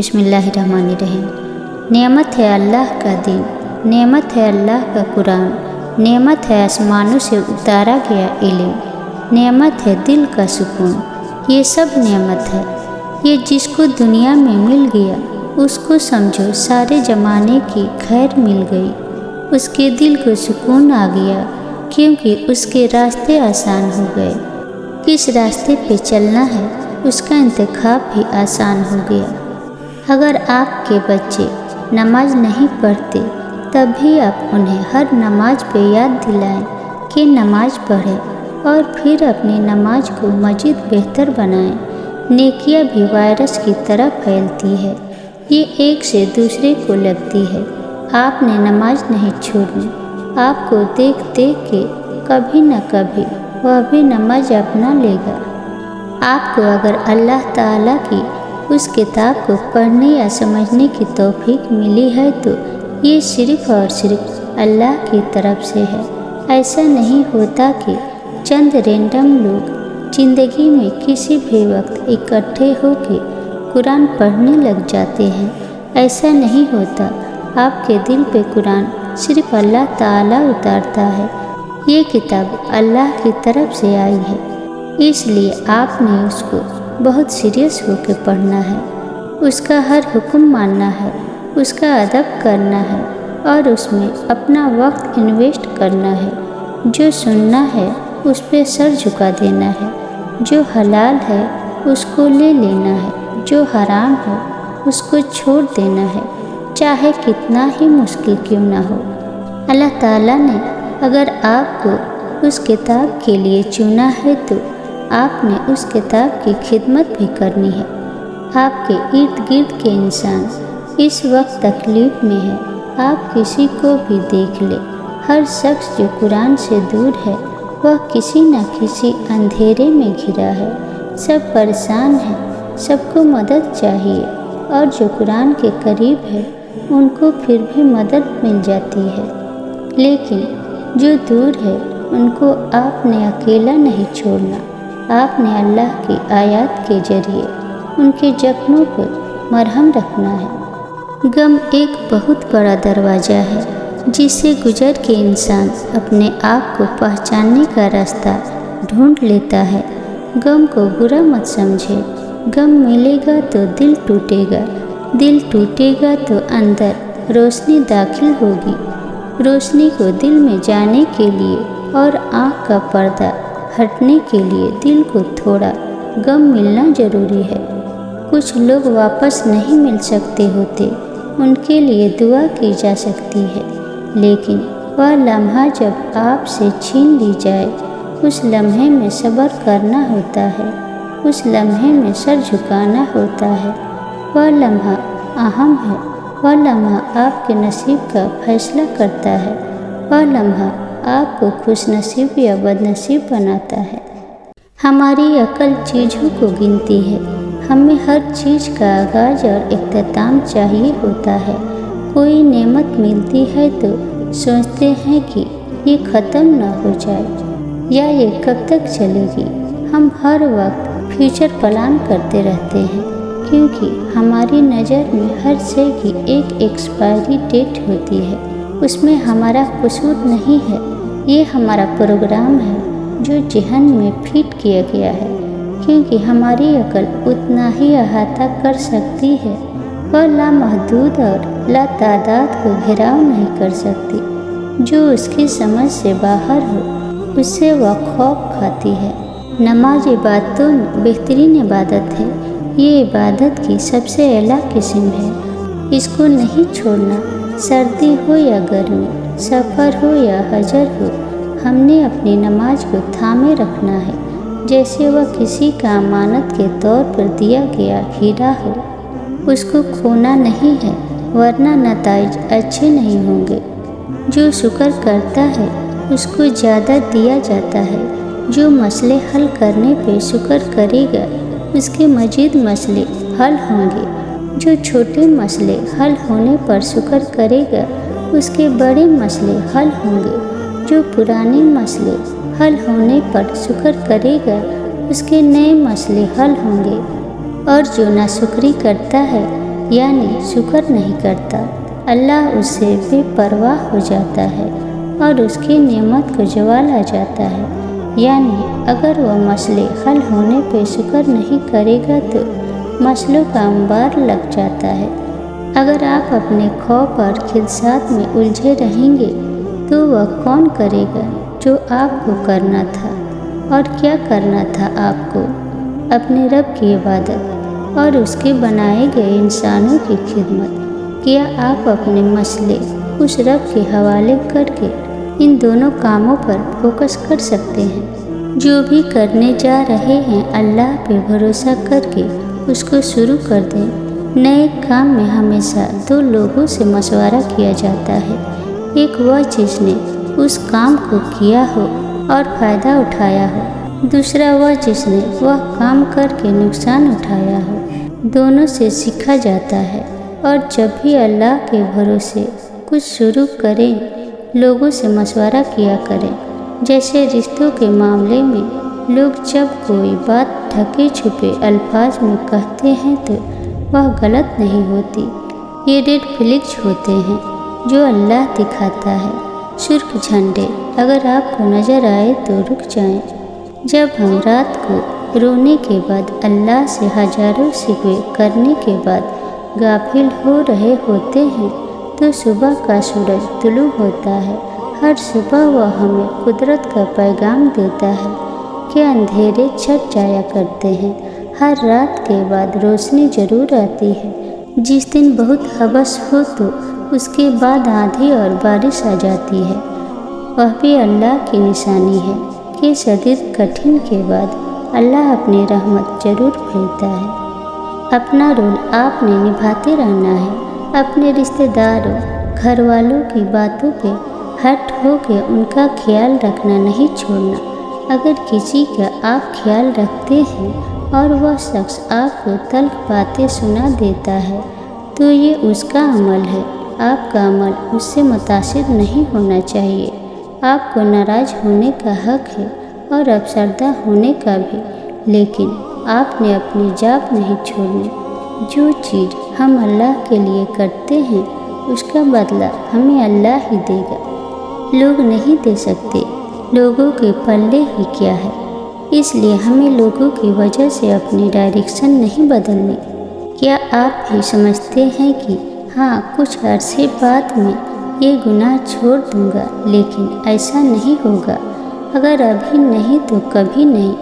بسم اللہ الرحمن الرحیم۔ نعمت ہے اللہ کا دین، نعمت ہے اللہ کا قرآن، نعمت ہے آسمانوں سے اتارا گیا علم، نعمت ہے دل کا سکون، یہ سب نعمت ہے۔ یہ جس کو دنیا میں مل گیا اس کو سمجھو سارے زمانے کی خیر مل گئی۔ اس کے دل کو سکون آ گیا کیونکہ اس کے راستے آسان ہو گئے۔ کس راستے پہ چلنا ہے اس کا انتخاب بھی آسان ہو گیا۔ اگر آپ کے بچے نماز نہیں پڑھتے تب بھی آپ انہیں ہر نماز پہ یاد دلائیں کہ نماز پڑھیں اور پھر اپنی نماز کو مزید بہتر بنائیں۔ نیکیاں بھی وائرس کی طرح پھیلتی ہے، یہ ایک سے دوسرے کو لگتی ہے۔ آپ نے نماز نہیں چھوڑنی، آپ کو دیکھ دیکھ کے کبھی نہ کبھی وہ بھی نماز اپنا لے گا۔ آپ کو اگر اللہ تعالیٰ کی اس کتاب کو پڑھنے یا سمجھنے کی توفیق ملی ہے تو یہ صرف اور صرف اللہ کی طرف سے ہے۔ ایسا نہیں ہوتا کہ چند رینڈم لوگ زندگی میں کسی بھی وقت اکٹھے ہو کے قرآن پڑھنے لگ جاتے ہیں، ایسا نہیں ہوتا۔ آپ کے دل پہ قرآن صرف اللہ تعالیٰ اتارتا ہے، یہ کتاب اللہ کی طرف سے آئی ہے، اس لیے آپ نے اس کو بہت سیریس ہو کے پڑھنا ہے، اس کا ہر حکم ماننا ہے، اس کا ادب کرنا ہے اور اس میں اپنا وقت انویسٹ کرنا ہے۔ جو سننا ہے اس پہ سر جھکا دینا ہے، جو حلال ہے اس کو لے لینا ہے، جو حرام ہے اس کو چھوڑ دینا ہے، چاہے کتنا ہی مشکل کیوں نہ ہو۔ اللہ تعالیٰ نے اگر آپ کو اس کتاب کے لیے چنا ہے تو آپ نے اس کتاب کی خدمت بھی کرنی ہے۔ آپ کے ارد گرد کے انسان اس وقت تکلیف میں ہے، آپ کسی کو بھی دیکھ لے، ہر شخص جو قرآن سے دور ہے وہ کسی نہ کسی اندھیرے میں گھرا ہے، سب پریشان ہیں، سب کو مدد چاہیے، اور جو قرآن کے قریب ہے ان کو پھر بھی مدد مل جاتی ہے، لیکن جو دور ہے ان کو آپ نے اکیلا نہیں چھوڑنا۔ آپ نے اللہ کی آیات کے ذریعے ان کے زخموں پر مرہم رکھنا ہے۔ غم ایک بہت بڑا دروازہ ہے جس سے گزر کے انسان اپنے آپ کو پہچاننے کا راستہ ڈھونڈ لیتا ہے۔ غم کو برا مت سمجھے، غم ملے گا تو دل ٹوٹے گا، دل ٹوٹے گا تو اندر روشنی داخل ہوگی۔ روشنی کو دل میں جانے کے لیے اور آنکھ کا پردہ ہٹنے کے لیے دل کو تھوڑا غم ملنا ضروری ہے۔ کچھ لوگ واپس نہیں مل سکتے ہوتے، ان کے لیے دعا کی جا سکتی ہے، لیکن وہ لمحہ جب آپ سے چھین لی جائے اس لمحے میں صبر کرنا ہوتا ہے، اس لمحے میں سر جھکانا ہوتا ہے۔ وہ لمحہ اہم ہے، وہ لمحہ آپ کے نصیب کا فیصلہ کرتا ہے، وہ لمحہ آپ کو خوش نصیب یا بد نصیب بناتا ہے۔ ہماری عقل چیزوں کو گنتی ہے، ہمیں ہر چیز کا آغاز اور اختتام چاہیے ہوتا ہے۔ کوئی نعمت ملتی ہے تو سوچتے ہیں کہ یہ ختم نہ ہو جائے یا یہ کب تک چلے گی۔ ہم ہر وقت فیوچر پلان کرتے رہتے ہیں کیونکہ ہماری نظر میں ہر شے کی ایک ایکسپائری ڈیٹ ہوتی ہے۔ اس میں ہمارا قصور نہیں ہے، یہ ہمارا پروگرام ہے جو ذہن میں فٹ کیا گیا ہے، کیونکہ ہماری عقل اتنا ہی احاطہ کر سکتی ہے، وہ لامحدود اور لا تعداد کو گھیراؤ نہیں کر سکتی۔ جو اس کی سمجھ سے باہر ہو اس سے وہ خوف کھاتی ہے۔ نماز عبادتوں میں بہترین عبادت ہے، یہ عبادت کی سب سے اعلیٰ قسم ہے، اس کو نہیں چھوڑنا۔ سردی ہو یا گرمی، سفر ہو یا حضر ہو، ہم نے اپنی نماز کو تھامے رکھنا ہے جیسے وہ کسی کا امانت کے طور پر دیا گیا ہیرا ہو۔ اس کو کھونا نہیں ہے ورنہ نتائج اچھے نہیں ہوں گے۔ جو شکر کرتا ہے اس کو زیادہ دیا جاتا ہے، جو مسئلے حل کرنے پہ شکر کرے گا اس کے مزید مسئلے حل ہوں گے، جو چھوٹے مسئلے حل ہونے پر شکر کرے گا اس کے بڑے مسئلے حل ہوں گے، جو پرانے مسئلے حل ہونے پر شکر کرے گا اس کے نئے مسئلے حل ہوں گے، اور جو ناشکری کرتا ہے یعنی شکر نہیں کرتا، اللہ اس سے بے پرواہ ہو جاتا ہے اور اس کی نعمت کو زوال آ جاتا ہے۔ یعنی اگر وہ مسئلے حل ہونے پہ شکر نہیں کرے گا تو مسئلوں کا انبار لگ جاتا ہے۔ اگر آپ اپنے خوف اور خدشات میں الجھے رہیں گے تو وہ کون کرے گا جو آپ کو کرنا تھا؟ اور کیا کرنا تھا آپ کو؟ اپنے رب کی عبادت اور اس کے بنائے گئے انسانوں کی خدمت۔ کیا آپ اپنے مسئلے اس رب کے حوالے کر کے ان دونوں کاموں پر فوکس کر سکتے ہیں؟ جو بھی کرنے جا رہے ہیں اللہ پہ بھروسہ کر کے اس کو شروع کر دیں۔ نئے کام میں ہمیشہ دو لوگوں سے مشورہ کیا جاتا ہے، ایک وہ جس نے اس کام کو کیا ہو اور فائدہ اٹھایا ہو، دوسرا وہ جس نے وہ کام کر کے نقصان اٹھایا ہو۔ دونوں سے سیکھا جاتا ہے۔ اور جب بھی اللہ کے بھروسے کچھ شروع کریں لوگوں سے مشورہ کیا کریں۔ جیسے رشتوں کے معاملے میں لوگ جب کوئی بات ڈھکے چھپے الفاظ میں کہتے ہیں تو وہ غلط نہیں ہوتی، یہ ریڈ فلیگز ہوتے ہیں جو اللہ دکھاتا ہے۔ سرخ جھنڈے اگر آپ کو نظر آئے تو رک جائیں۔ جب ہم رات کو رونے کے بعد اللہ سے ہزاروں شکوے کرنے کے بعد غافل ہو رہے ہوتے ہیں تو صبح کا سورج طلوع ہوتا ہے۔ ہر صبح وہ ہمیں قدرت کا پیغام دیتا ہے کہ اندھیرے چھٹ جایا کرتے ہیں، ہر رات کے بعد روشنی ضرور آتی ہے۔ جس دن بہت حبس ہو تو اس کے بعد آندھی اور بارش آ جاتی ہے، وہ بھی اللہ کی نشانی ہے کہ شدید کٹھن کے بعد اللہ اپنی رحمت ضرور بھیجتا ہے۔ اپنا رول آپ نے نبھاتے رہنا ہے، اپنے رشتہ داروں گھر والوں کی باتوں پہ ہٹ ہو کے ان کا خیال رکھنا نہیں چھوڑنا۔ اگر کسی کا آپ خیال رکھتے ہیں اور وہ شخص آپ کو تلخ باتیں سنا دیتا ہے تو یہ اس کا عمل ہے، آپ کا عمل اس سے متاثر نہیں ہونا چاہیے۔ آپ کو ناراض ہونے کا حق ہے اور افسردہ ہونے کا بھی، لیکن آپ نے اپنی جاب نہیں چھوڑنی۔ جو چیز ہم اللہ کے لیے کرتے ہیں اس کا بدلہ ہمیں اللہ ہی دے گا، لوگ نہیں دے سکتے۔ لوگوں کے پلے ہی کیا ہے، اس لیے ہمیں لوگوں کی وجہ سے اپنی ڈائریکشن نہیں بدلنی۔ کیا آپ بھی سمجھتے ہیں کہ ہاں کچھ عرصے بعد میں یہ گناہ چھوڑ دوں گا، لیکن ایسا نہیں ہوگا۔ اگر ابھی نہیں تو کبھی نہیں،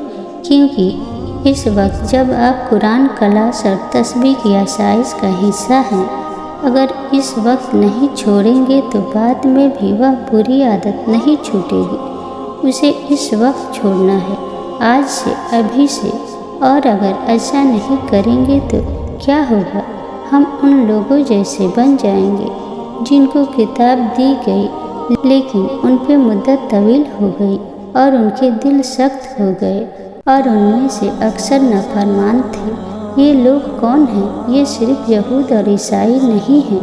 کیونکہ اس وقت جب آپ قرآن کلاس اور تسبیح کی آسائش کا حصہ ہیں، اگر اس وقت نہیں چھوڑیں گے تو بعد میں بھی وہ بری عادت نہیں چھوٹے گی۔ اسے اس وقت چھوڑنا ہے، آج سے، ابھی سے۔ اور اگر ایسا نہیں کریں گے تو کیا ہوگا؟ ہم ان لوگوں جیسے بن جائیں گے جن کو کتاب دی گئی لیکن ان پہ مدت طویل ہو گئی اور ان کے دل سخت ہو گئے، اور ان میں سے اکثر نافرمان تھے۔ یہ لوگ کون ہیں؟ یہ صرف یہود اور عیسائی نہیں ہیں،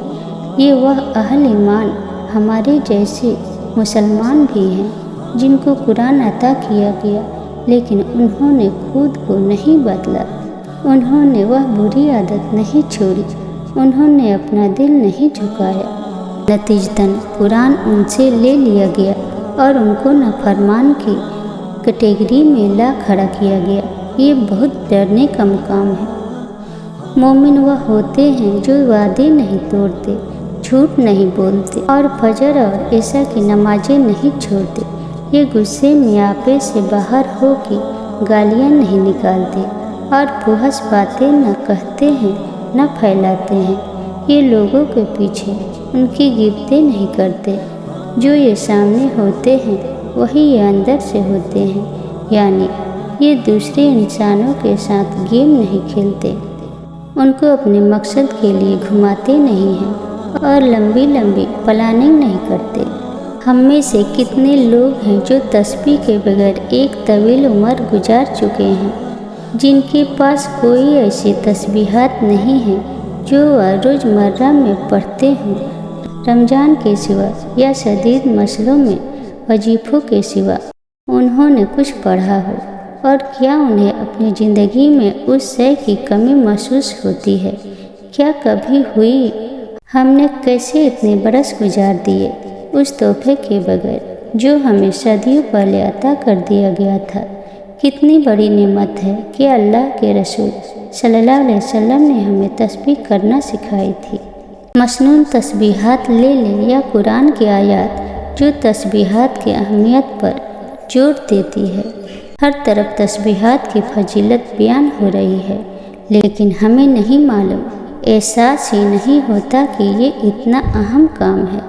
یہ وہ اہل ایمان ہمارے جیسے مسلمان بھی ہیں جن کو قرآن عطا کیا گیا، لیکن انہوں نے خود کو نہیں بدلا، انہوں نے وہ بری عادت نہیں چھوڑی، انہوں نے اپنا دل نہیں جھکایا۔ نتیجتاً قرآن ان سے لے لیا گیا اور ان کو نافرمان کی کیٹیگری میں لا کھڑا کیا گیا۔ یہ بہت ڈرنے کا مقام ہے۔ مومن وہ ہوتے ہیں جو وعدے نہیں توڑتے، جھوٹ نہیں بولتے اور فجر اور عشاء کی نمازیں نہیں چھوڑتے۔ یہ غصے میں آپے سے باہر ہو کے گالیاں نہیں نکالتے اور فحش باتیں نہ کہتے ہیں نہ پھیلاتے ہیں۔ یہ لوگوں کے پیچھے ان کی غیبتیں نہیں کرتے۔ جو یہ سامنے ہوتے ہیں وہی یہ اندر سے ہوتے ہیں، یعنی یہ دوسرے انسانوں کے ساتھ گیم نہیں کھیلتے، ان کو اپنے مقصد کے لیے گھماتے نہیں ہیں اور لمبی لمبی پلاننگ نہیں کرتے۔ ہم میں سے کتنے لوگ ہیں جو تسبیح کے بغیر ایک طویل عمر گزار چکے ہیں، جن کے پاس کوئی ایسی تسبیحات نہیں ہیں جو وہ روزمرہ میں پڑھتے ہوں، رمضان کے سوا یا شدید مسئلوں میں وظیفوں کے سوا انہوں نے کچھ پڑھا ہو۔ اور کیا انہیں اپنی زندگی میں اس شے کی کمی محسوس ہوتی ہے؟ کیا کبھی ہوئی؟ ہم نے کیسے اتنے برس گزار دیے اس تحفے کے بغیر جو ہمیں صدیوں پہلے عطا کر دیا گیا تھا۔ کتنی بڑی نعمت ہے کہ اللہ کے رسول صلی اللہ علیہ وسلم نے ہمیں تسبیح کرنا سکھائی تھی۔ مسنون تسبیحات لے لیں یا قرآن کی آیات جو تسبیحات کی اہمیت پر زور دیتی ہے۔ ہر طرف تسبیحات کی فضیلت بیان ہو رہی ہے، لیکن ہمیں نہیں معلوم، احساس ہی نہیں ہوتا کہ یہ اتنا اہم کام ہے۔